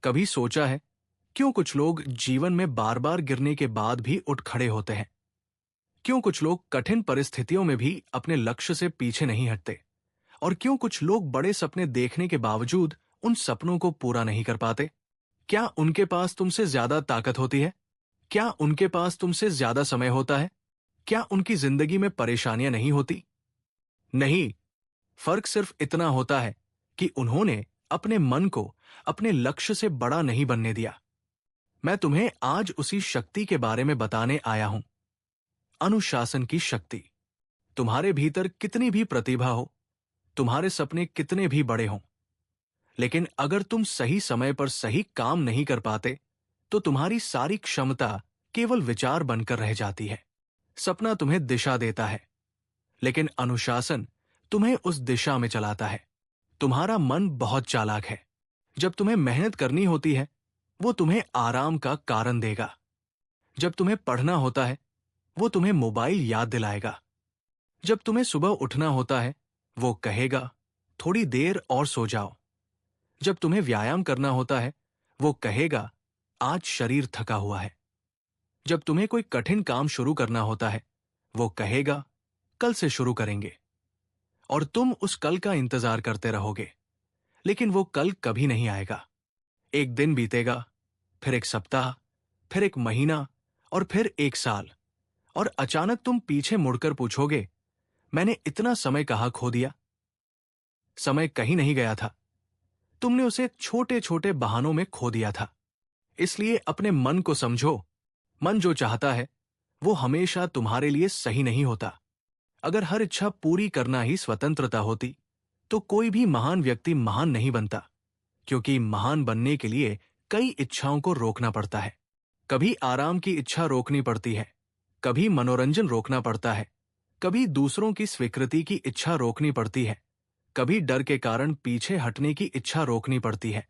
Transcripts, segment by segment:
कभी सोचा है क्यों कुछ लोग जीवन में बार बार गिरने के बाद भी उठ खड़े होते हैं? क्यों कुछ लोग कठिन परिस्थितियों में भी अपने लक्ष्य से पीछे नहीं हटते? और क्यों कुछ लोग बड़े सपने देखने के बावजूद उन सपनों को पूरा नहीं कर पाते? क्या उनके पास तुमसे ज्यादा ताकत होती है? क्या उनके पास तुमसे ज्यादा समय होता है? क्या उनकी जिंदगी में परेशानियां नहीं होती? नहीं, फर्क सिर्फ इतना होता है कि उन्होंने अपने मन को अपने लक्ष्य से बड़ा नहीं बनने दिया। मैं तुम्हें आज उसी शक्ति के बारे में बताने आया हूं। अनुशासन की शक्ति। तुम्हारे भीतर कितनी भी प्रतिभा हो, तुम्हारे सपने कितने भी बड़े हों, लेकिन अगर तुम सही समय पर सही काम नहीं कर पाते तो तुम्हारी सारी क्षमता केवल विचार बनकर रह जाती है। सपना तुम्हें दिशा देता है, लेकिन अनुशासन तुम्हें उस दिशा में चलाता है। तुम्हारा मन बहुत चालाक है। जब तुम्हें मेहनत करनी होती है, वो तुम्हें आराम का कारण देगा। जब तुम्हें पढ़ना होता है, वो तुम्हें मोबाइल याद दिलाएगा। जब तुम्हें सुबह उठना होता है, वो कहेगा थोड़ी देर और सो जाओ। जब तुम्हें व्यायाम करना होता है, वो कहेगा आज शरीर थका हुआ है। जब तुम्हें कोई कठिन काम शुरू करना होता है, वो कहेगा कल से शुरू करेंगे। और तुम उस कल का इंतजार करते रहोगे, लेकिन वो कल कभी नहीं आएगा। एक दिन बीतेगा, फिर एक सप्ताह, फिर एक महीना और फिर एक साल, और अचानक तुम पीछे मुड़कर पूछोगे मैंने इतना समय कहाँ खो दिया? समय कहीं नहीं गया था, तुमने उसे छोटे छोटे बहानों में खो दिया था। इसलिए अपने मन को समझो। मन जो चाहता है वो हमेशा तुम्हारे लिए सही नहीं होता। अगर हर इच्छा पूरी करना ही स्वतंत्रता होती तो कोई भी महान व्यक्ति महान नहीं बनता, क्योंकि महान बनने के लिए कई इच्छाओं को रोकना पड़ता है। कभी आराम की इच्छा रोकनी पड़ती है, कभी मनोरंजन रोकना पड़ता है, कभी दूसरों की स्वीकृति की इच्छा रोकनी पड़ती है, कभी डर के कारण पीछे हटने की इच्छा रोकनी पड़ती है,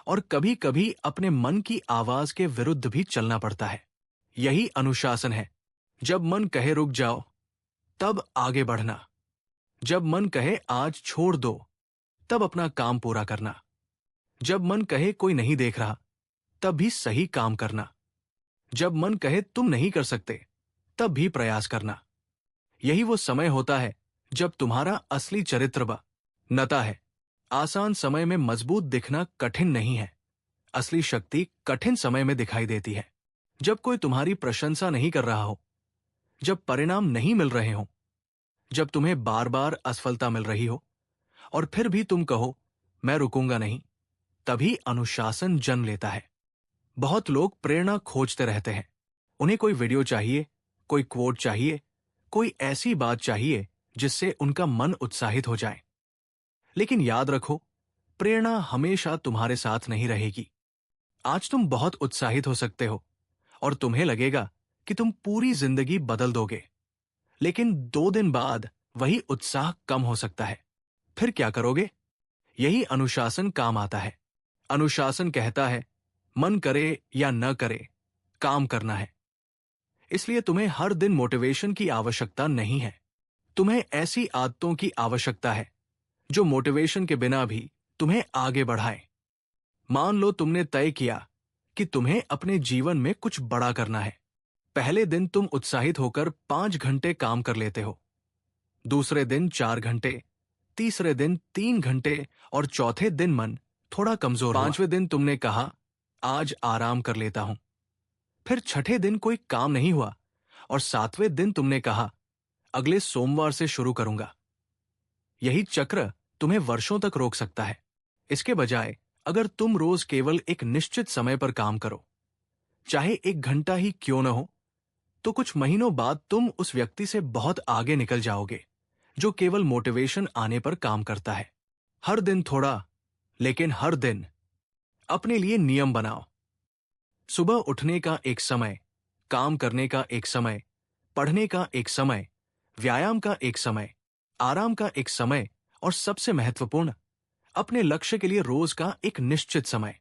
और कभी कभी अपने मन की आवाज के विरुद्ध भी चलना पड़ता है। यही अनुशासन है। जब मन कहे रुक जाओ, तब आगे बढ़ना। जब मन कहे आज छोड़ दो, तब अपना काम पूरा करना। जब मन कहे कोई नहीं देख रहा, तब भी सही काम करना। जब मन कहे तुम नहीं कर सकते, तब भी प्रयास करना। यही वो समय होता है जब तुम्हारा असली चरित्र बनता है। आसान समय में मजबूत दिखना कठिन नहीं है। असली शक्ति कठिन समय में दिखाई देती है। जब कोई तुम्हारी प्रशंसा नहीं कर रहा हो, जब परिणाम नहीं मिल रहे हो, जब तुम्हें बार बार असफलता मिल रही हो, और फिर भी तुम कहो मैं रुकूंगा नहीं, तभी अनुशासन जन्म लेता है। बहुत लोग प्रेरणा खोजते रहते हैं। उन्हें कोई वीडियो चाहिए, कोई क्वोट चाहिए, कोई ऐसी बात चाहिए जिससे उनका मन उत्साहित हो जाए। लेकिन याद रखो, प्रेरणा हमेशा तुम्हारे साथ नहीं रहेगी। आज तुम बहुत उत्साहित हो सकते हो और तुम्हें लगेगा कि तुम पूरी जिंदगी बदल दोगे, लेकिन 2 दिन बाद वही उत्साह कम हो सकता है। फिर क्या करोगे? यही अनुशासन काम आता है। अनुशासन कहता है मन करे या न करे, काम करना है। इसलिए तुम्हें हर दिन मोटिवेशन की आवश्यकता नहीं है। तुम्हें ऐसी आदतों की आवश्यकता है जो मोटिवेशन के बिना भी तुम्हें आगे बढ़ाएं। मान लो तुमने तय किया कि तुम्हें अपने जीवन में कुछ बड़ा करना है। पहले दिन तुम उत्साहित होकर 5 घंटे काम कर लेते हो, दूसरे दिन 4 घंटे, तीसरे दिन 3 घंटे, और चौथे दिन मन थोड़ा कमजोर हुआ। 5वें दिन तुमने कहा आज आराम कर लेता हूं। फिर छठे दिन कोई काम नहीं हुआ, और 7वें दिन तुमने कहा अगले सोमवार से शुरू करूंगा। यही चक्र तुम्हें वर्षों तक रोक सकता है। इसके बजाय अगर तुम रोज केवल एक निश्चित समय पर काम करो, चाहे 1 घंटा ही क्यों न हो, तो कुछ महीनों बाद तुम उस व्यक्ति से बहुत आगे निकल जाओगे जो केवल मोटिवेशन आने पर काम करता है। हर दिन थोड़ा, लेकिन हर दिन अपने लिए नियम बनाओ। सुबह उठने का एक समय, काम करने का एक समय, पढ़ने का एक समय, व्यायाम का एक समय, आराम का एक समय, और सबसे महत्वपूर्ण, अपने लक्ष्य के लिए रोज का एक निश्चित समय।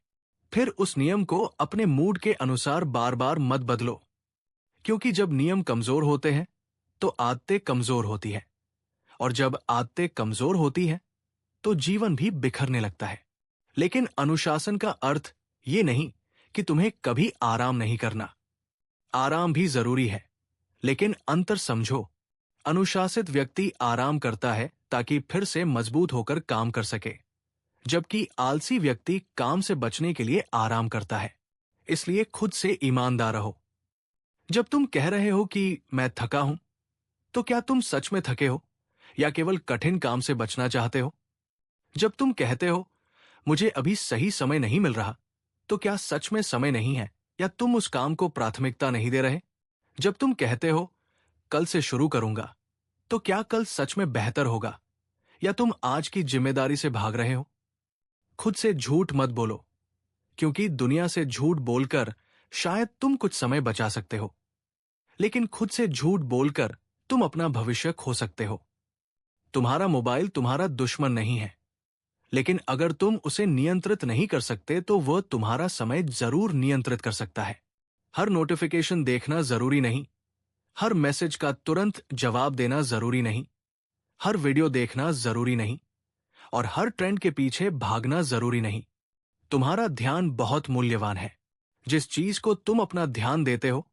फिर उस नियम को अपने मूड के अनुसार बार बार मत बदलो, क्योंकि जब नियम कमजोर होते हैं तो आदतें कमजोर होती है, और जब आदतें कमजोर होती हैं तो जीवन भी बिखरने लगता है। लेकिन अनुशासन का अर्थ ये नहीं कि तुम्हें कभी आराम नहीं करना। आराम भी जरूरी है, लेकिन अंतर समझो। अनुशासित व्यक्ति आराम करता है ताकि फिर से मजबूत होकर काम कर सके, जबकि आलसी व्यक्ति काम से बचने के लिए आराम करता है। इसलिए खुद से ईमानदार रहो। जब तुम कह रहे हो कि मैं थका हूं, तो क्या तुम सच में थके हो या केवल कठिन काम से बचना चाहते हो? जब तुम कहते हो मुझे अभी सही समय नहीं मिल रहा, तो क्या सच में समय नहीं है या तुम उस काम को प्राथमिकता नहीं दे रहे? जब तुम कहते हो कल से शुरू करूंगा, तो क्या कल सच में बेहतर होगा या तुम आज की जिम्मेदारी से भाग रहे हो? खुद से झूठ मत बोलो, क्योंकि दुनिया से झूठ बोलकर शायद तुम कुछ समय बचा सकते हो, लेकिन खुद से झूठ बोलकर तुम अपना भविष्य खो सकते हो। तुम्हारा मोबाइल तुम्हारा दुश्मन नहीं है, लेकिन अगर तुम उसे नियंत्रित नहीं कर सकते तो वह तुम्हारा समय जरूर नियंत्रित कर सकता है। हर नोटिफिकेशन देखना जरूरी नहीं, हर मैसेज का तुरंत जवाब देना जरूरी नहीं, हर वीडियो देखना जरूरी नहीं, और हर ट्रेंड के पीछे भागना जरूरी नहीं। तुम्हारा ध्यान बहुत मूल्यवान है। जिस चीज को तुम अपना ध्यान देते हो,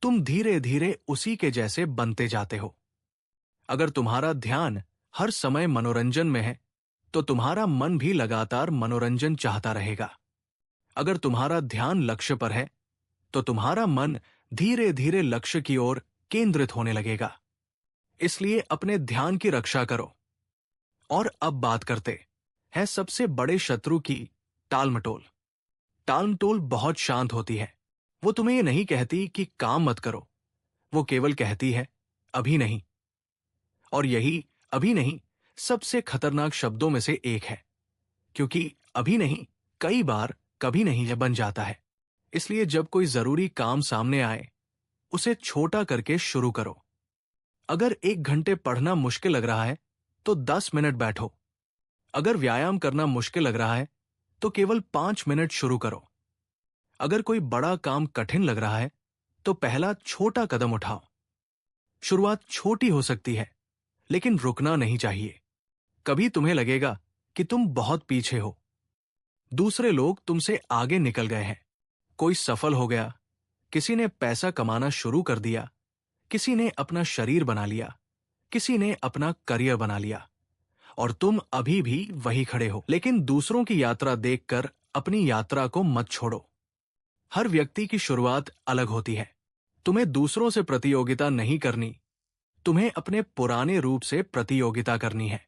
तुम धीरे धीरे उसी के जैसे बनते जाते हो। अगर तुम्हारा ध्यान हर समय मनोरंजन में है, तो तुम्हारा मन भी लगातार मनोरंजन चाहता रहेगा। अगर तुम्हारा ध्यान लक्ष्य पर है, तो तुम्हारा मन धीरे धीरे लक्ष्य की ओर केंद्रित होने लगेगा। इसलिए अपने ध्यान की रक्षा करो। और अब बात करते हैं सबसे बड़े शत्रु की, टालमटोल। टालमटोल बहुत शांत होती है। वो तुम्हें ये नहीं कहती कि काम मत करो, वो केवल कहती है अभी नहीं। और यही अभी नहीं सबसे खतरनाक शब्दों में से एक है, क्योंकि अभी नहीं कई बार कभी नहीं बन जाता है। इसलिए जब कोई जरूरी काम सामने आए, उसे छोटा करके शुरू करो। अगर 1 घंटे पढ़ना मुश्किल लग रहा है, तो 10 मिनट बैठो। अगर व्यायाम करना मुश्किल लग रहा है, तो केवल 5 मिनट शुरू करो। अगर कोई बड़ा काम कठिन लग रहा है, तो पहला छोटा कदम उठाओ। शुरुआत छोटी हो सकती है, लेकिन रुकना नहीं चाहिए। कभी तुम्हें लगेगा कि तुम बहुत पीछे हो, दूसरे लोग तुमसे आगे निकल गए हैं। कोई सफल हो गया, किसी ने पैसा कमाना शुरू कर दिया, किसी ने अपना शरीर बना लिया, किसी ने अपना करियर बना लिया, और तुम अभी भी वही खड़े हो। लेकिन दूसरों की यात्रा देखकर अपनी यात्रा को मत छोड़ो। हर व्यक्ति की शुरुआत अलग होती है। तुम्हें दूसरों से प्रतियोगिता नहीं करनी, तुम्हें अपने पुराने रूप से प्रतियोगिता करनी है।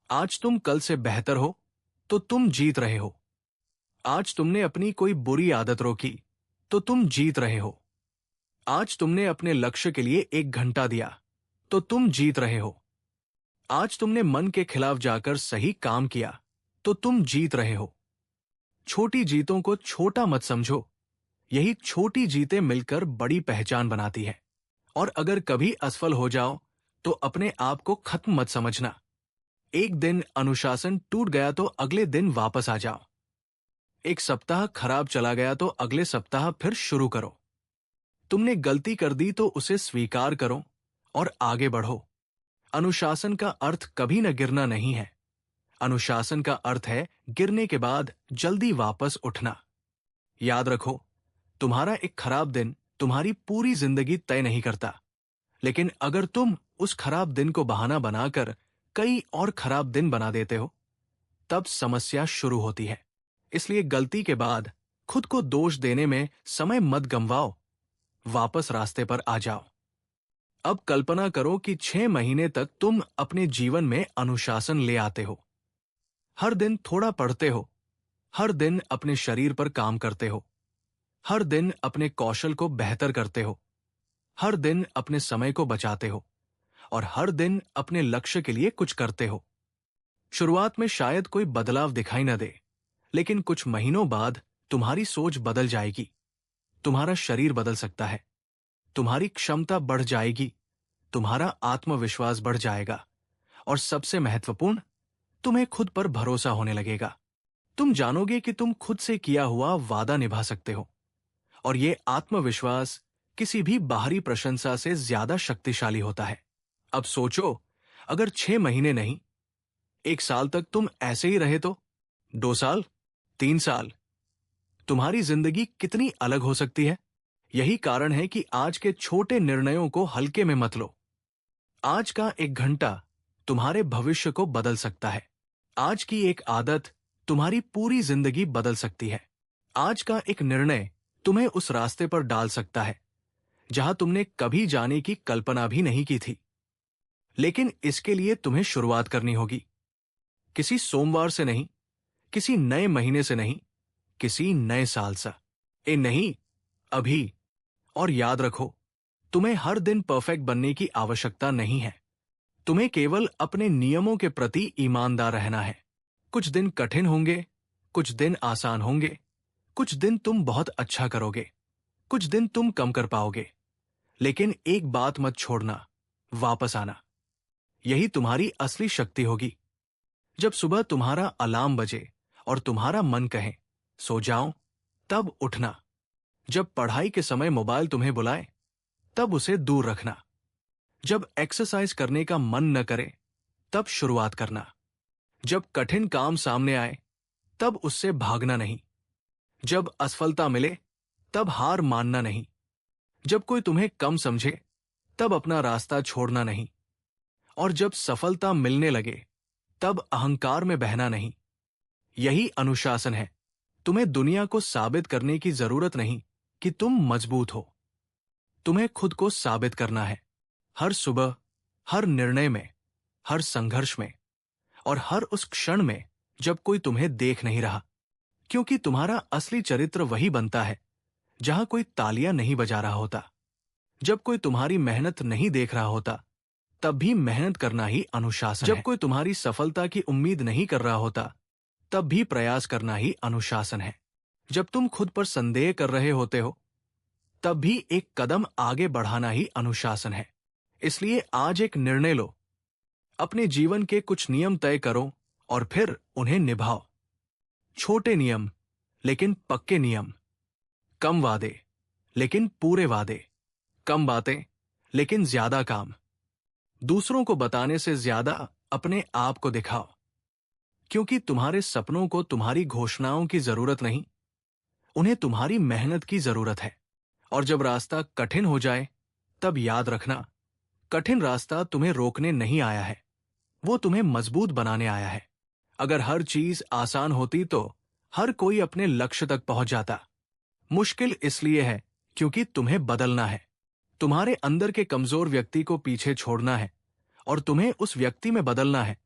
आज तुम कल से बेहतर हो, तो तुम जीत रहे हो। आज तुमने अपनी कोई बुरी आदत रोकी, तो तुम जीत रहे हो। आज तुमने अपने लक्ष्य के लिए 1 घंटा दिया, तो तुम जीत रहे हो। आज तुमने मन के खिलाफ जाकर सही काम किया, तो तुम जीत रहे हो। छोटी जीतों को छोटा मत समझो, यही छोटी जीतें मिलकर बड़ी पहचान बनाती है। और अगर कभी असफल हो जाओ, तो अपने आप को खत्म मत समझना। एक दिन अनुशासन टूट गया तो अगले दिन वापस आ जाओ। एक सप्ताह खराब चला गया तो अगले सप्ताह फिर शुरू करो। तुमने गलती कर दी तो उसे स्वीकार करो और आगे बढ़ो। अनुशासन का अर्थ कभी न गिरना नहीं है। अनुशासन का अर्थ है गिरने के बाद जल्दी वापस उठना। याद रखो, तुम्हारा एक खराब दिन तुम्हारी पूरी जिंदगी तय नहीं करता, लेकिन अगर तुम उस खराब दिन को बहाना बनाकर कई और खराब दिन बना देते हो, तब समस्या शुरू होती है। इसलिए गलती के बाद खुद को दोष देने में समय मत गंवाओ, वापस रास्ते पर आ जाओ। अब कल्पना करो कि 6 महीने तक तुम अपने जीवन में अनुशासन ले आते हो। हर दिन थोड़ा पढ़ते हो, हर दिन अपने शरीर पर काम करते हो, हर दिन अपने कौशल को बेहतर करते हो, हर दिन अपने समय को बचाते हो, और हर दिन अपने लक्ष्य के लिए कुछ करते हो। शुरुआत में शायद कोई बदलाव दिखाई न दे, लेकिन कुछ महीनों बाद तुम्हारी सोच बदल जाएगी। तुम्हारा शरीर बदल सकता है, तुम्हारी क्षमता बढ़ जाएगी, तुम्हारा आत्मविश्वास बढ़ जाएगा, और सबसे महत्वपूर्ण, तुम्हें खुद पर भरोसा होने लगेगा। तुम जानोगे कि तुम खुद से किया हुआ वादा निभा सकते हो, और ये आत्मविश्वास किसी भी बाहरी प्रशंसा से ज्यादा शक्तिशाली होता है। अब सोचो, अगर 6 महीने नहीं, 1 साल तक तुम ऐसे ही रहे तो 2 साल, 3 साल, तुम्हारी जिंदगी कितनी अलग हो सकती है। यही कारण है कि आज के छोटे निर्णयों को हल्के में मत लो। आज का एक घंटा तुम्हारे भविष्य को बदल सकता है। आज की एक आदत तुम्हारी पूरी जिंदगी बदल सकती है। आज का एक निर्णय तुम्हें उस रास्ते पर डाल सकता है जहां तुमने कभी जाने की कल्पना भी नहीं की थी। लेकिन इसके लिए तुम्हें शुरुआत करनी होगी। किसी सोमवार से नहीं, किसी नए महीने से नहीं, किसी नए साल से। नहीं, अभी। और याद रखो, तुम्हें हर दिन परफेक्ट बनने की आवश्यकता नहीं है। तुम्हें केवल अपने नियमों के प्रति ईमानदार रहना है। कुछ दिन कठिन होंगे, कुछ दिन आसान होंगे, कुछ दिन तुम बहुत अच्छा करोगे, कुछ दिन तुम कम कर पाओगे। लेकिन एक बात मत छोड़ना, वापस आना। यही तुम्हारी असली शक्ति होगी। जब सुबह तुम्हारा अलार्म बजे और तुम्हारा मन कहे सो जाओ, तब उठना। जब पढ़ाई के समय मोबाइल तुम्हें बुलाए, तब उसे दूर रखना। जब एक्सरसाइज करने का मन न करे, तब शुरुआत करना। जब कठिन काम सामने आए, तब उससे भागना नहीं। जब असफलता मिले, तब हार मानना नहीं। जब कोई तुम्हें कम समझे, तब अपना रास्ता छोड़ना नहीं। और जब सफलता मिलने लगे, तब अहंकार में बहना नहीं। यही अनुशासन है। तुम्हें दुनिया को साबित करने की जरूरत नहीं कि तुम मजबूत हो। तुम्हें खुद को साबित करना है। हर सुबह, हर निर्णय में, हर संघर्ष में और हर उस क्षण में जब कोई तुम्हें देख नहीं रहा। क्योंकि तुम्हारा असली चरित्र वही बनता है जहां कोई तालियां नहीं बजा रहा होता। जब कोई तुम्हारी मेहनत नहीं देख रहा होता, तब भी मेहनत करना ही अनुशासन है। जब कोई तुम्हारी सफलता की उम्मीद नहीं कर रहा होता, तब भी प्रयास करना ही अनुशासन है। जब तुम खुद पर संदेह कर रहे होते हो, तब भी एक कदम आगे बढ़ाना ही अनुशासन है। इसलिए आज एक निर्णय लो। अपने जीवन के कुछ नियम तय करो और फिर उन्हें निभाओ। छोटे नियम, लेकिन पक्के नियम। कम वादे, लेकिन पूरे वादे। कम बातें, लेकिन ज्यादा काम। दूसरों को बताने से ज्यादा अपने आप को दिखाओ। क्योंकि तुम्हारे सपनों को तुम्हारी घोषणाओं की जरूरत नहीं, उन्हें तुम्हारी मेहनत की जरूरत है। और जब रास्ता कठिन हो जाए, तब याद रखना, कठिन रास्ता तुम्हें रोकने नहीं आया है, वो तुम्हें मजबूत बनाने आया है। अगर हर चीज आसान होती तो हर कोई अपने लक्ष्य तक पहुंच जाता। मुश्किल इसलिए है क्योंकि तुम्हें बदलना है। तुम्हारे अंदर के कमजोर व्यक्ति को पीछे छोड़ना है और तुम्हें उस व्यक्ति में बदलना है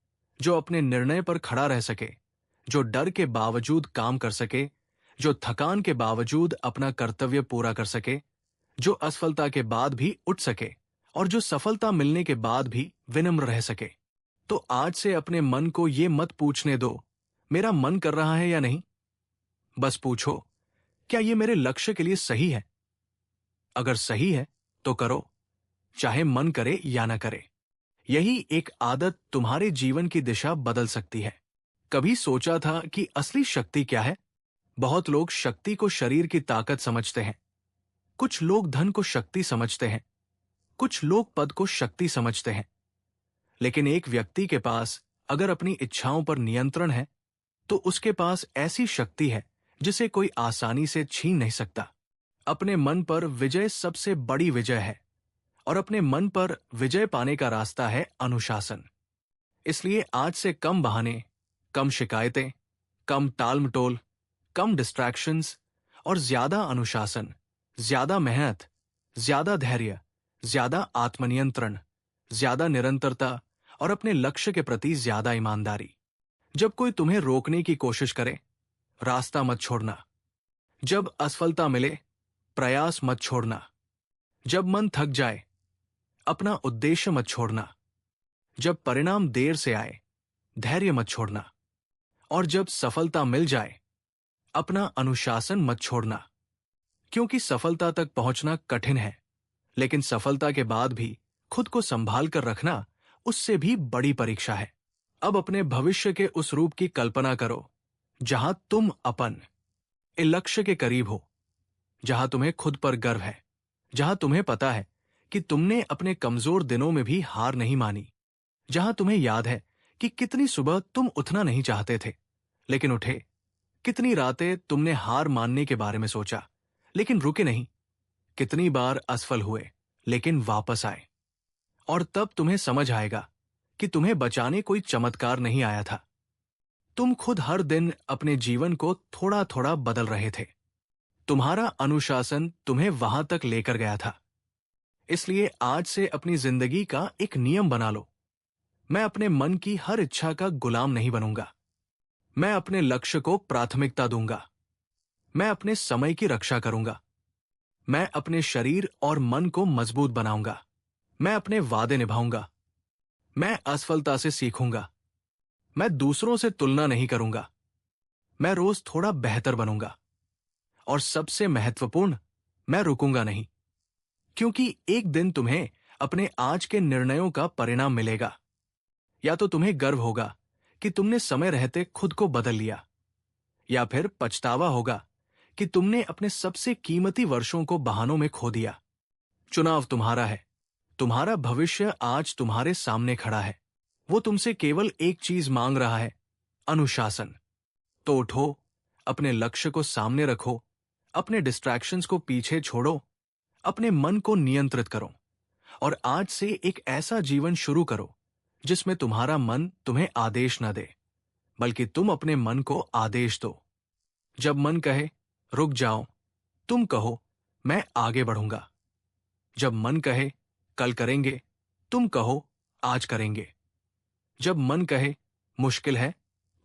जो अपने निर्णय पर खड़ा रह सके, जो डर के बावजूद काम कर सके, जो थकान के बावजूद अपना कर्तव्य पूरा कर सके, जो असफलता के बाद भी उठ सके और जो सफलता मिलने के बाद भी विनम्र रह सके। तो आज से अपने मन को ये मत पूछने दो, मेरा मन कर रहा है या नहीं। बस पूछो, क्या ये मेरे लक्ष्य के लिए सही है? अगर सही है तो करो, चाहे मन करे या ना करे। यही एक आदत तुम्हारे जीवन की दिशा बदल सकती है। कभी सोचा था कि असली शक्ति क्या है? बहुत लोग शक्ति को शरीर की ताकत समझते हैं। कुछ लोग धन को शक्ति समझते हैं, कुछ लोग पद को शक्ति समझते हैं। लेकिन एक व्यक्ति के पास अगर अपनी इच्छाओं पर नियंत्रण है, तो उसके पास ऐसी शक्ति है जिसे कोई आसानी से छीन नहीं सकता। अपने मन पर विजय सबसे बड़ी विजय है और अपने मन पर विजय पाने का रास्ता है अनुशासन। इसलिए आज से कम बहाने, कम शिकायतें, कम टाल-मटोल, कम डिस्ट्रैक्शंस और ज्यादा अनुशासन, ज्यादा मेहनत, ज्यादा धैर्य, ज्यादा आत्मनियंत्रण, ज्यादा निरंतरता और अपने लक्ष्य के प्रति ज्यादा ईमानदारी। जब कोई तुम्हें रोकने की कोशिश करे, रास्ता मत छोड़ना। जब असफलता मिले, प्रयास मत छोड़ना। जब मन थक जाए, अपना उद्देश्य मत छोड़ना। जब परिणाम देर से आए, धैर्य मत छोड़ना। और जब सफलता मिल जाए, अपना अनुशासन मत छोड़ना। क्योंकि सफलता तक पहुंचना कठिन है, लेकिन सफलता के बाद भी खुद को संभाल कर रखना उससे भी बड़ी परीक्षा है। अब अपने भविष्य के उस रूप की कल्पना करो जहां तुम अपन लक्ष्य के करीब हो, जहां तुम्हें खुद पर गर्व है, जहां तुम्हें पता है कि तुमने अपने कमजोर दिनों में भी हार नहीं मानी, जहां तुम्हें याद है कि कितनी सुबह तुम उठना नहीं चाहते थे, लेकिन उठे, कितनी रातें तुमने हार मानने के बारे में सोचा, लेकिन रुके नहीं। कितनी बार असफल हुए, लेकिन वापस आए। और तब तुम्हें समझ आएगा कि तुम्हें बचाने कोई चमत्कार नहीं आया था। तुम खुद हर दिन अपने जीवन को थोड़ा थोड़ा बदल रहे थे। तुम्हारा अनुशासन तुम्हें वहां तक लेकर गया था। इसलिए आज से अपनी जिंदगी का एक नियम बना लो। मैं अपने मन की हर इच्छा का गुलाम नहीं बनूंगा। मैं अपने लक्ष्य को प्राथमिकता दूंगा। मैं अपने समय की रक्षा करूंगा। मैं अपने शरीर और मन को मजबूत बनाऊंगा। मैं अपने वादे निभाऊंगा। मैं असफलता से सीखूंगा। मैं दूसरों से तुलना नहीं करूंगा। मैं रोज थोड़ा बेहतर बनूंगा। और सबसे महत्वपूर्ण, मैं रुकूंगा नहीं। क्योंकि एक दिन तुम्हें अपने आज के निर्णयों का परिणाम मिलेगा। या तो तुम्हें गर्व होगा कि तुमने समय रहते खुद को बदल लिया, या फिर पछतावा होगा कि तुमने अपने सबसे कीमती वर्षों को बहानों में खो दिया। चुनाव तुम्हारा है। तुम्हारा भविष्य आज तुम्हारे सामने खड़ा है। वो तुमसे केवल एक चीज मांग रहा है, अनुशासन। तो उठो, अपने लक्ष्य को सामने रखो, अपने डिस्ट्रैक्शंस को पीछे छोड़ो, अपने मन को नियंत्रित करो और आज से एक ऐसा जीवन शुरू करो जिसमें तुम्हारा मन तुम्हें आदेश न दे, बल्कि तुम अपने मन को आदेश दो। जब मन कहे रुक जाओ, तुम कहो मैं आगे बढ़ूंगा। जब मन कहे कल करेंगे, तुम कहो आज करेंगे। जब मन कहे मुश्किल है,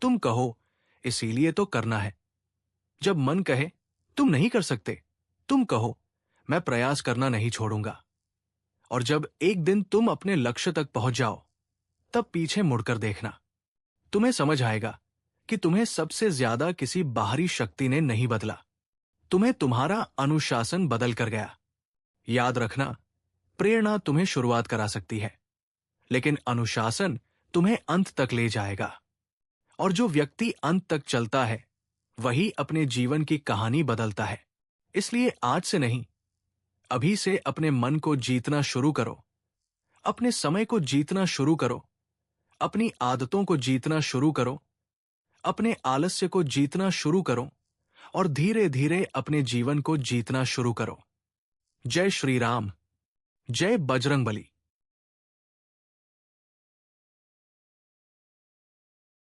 तुम कहो इसीलिए तो करना है। जब मन कहे तुम नहीं कर सकते, तुम कहो मैं प्रयास करना नहीं छोड़ूंगा। और जब एक दिन तुम अपने लक्ष्य तक पहुंच जाओ, तब पीछे मुड़कर देखना। तुम्हें समझ आएगा कि तुम्हें सबसे ज्यादा किसी बाहरी शक्ति ने नहीं बदला। तुम्हें तुम्हारा अनुशासन बदल कर गया। याद रखना, प्रेरणा तुम्हें शुरुआत करा सकती है, लेकिन अनुशासन तुम्हें अंत तक ले जाएगा। और जो व्यक्ति अंत तक चलता है, वही अपने जीवन की कहानी बदलता है। इसलिए आज से नहीं, अभी से अपने मन को जीतना शुरू करो। अपने समय को जीतना शुरू करो। अपनी आदतों को जीतना शुरू करो। अपने आलस्य को जीतना शुरू करो और धीरे धीरे अपने जीवन को जीतना शुरू करो। जय श्री राम। जय बजरंगबली।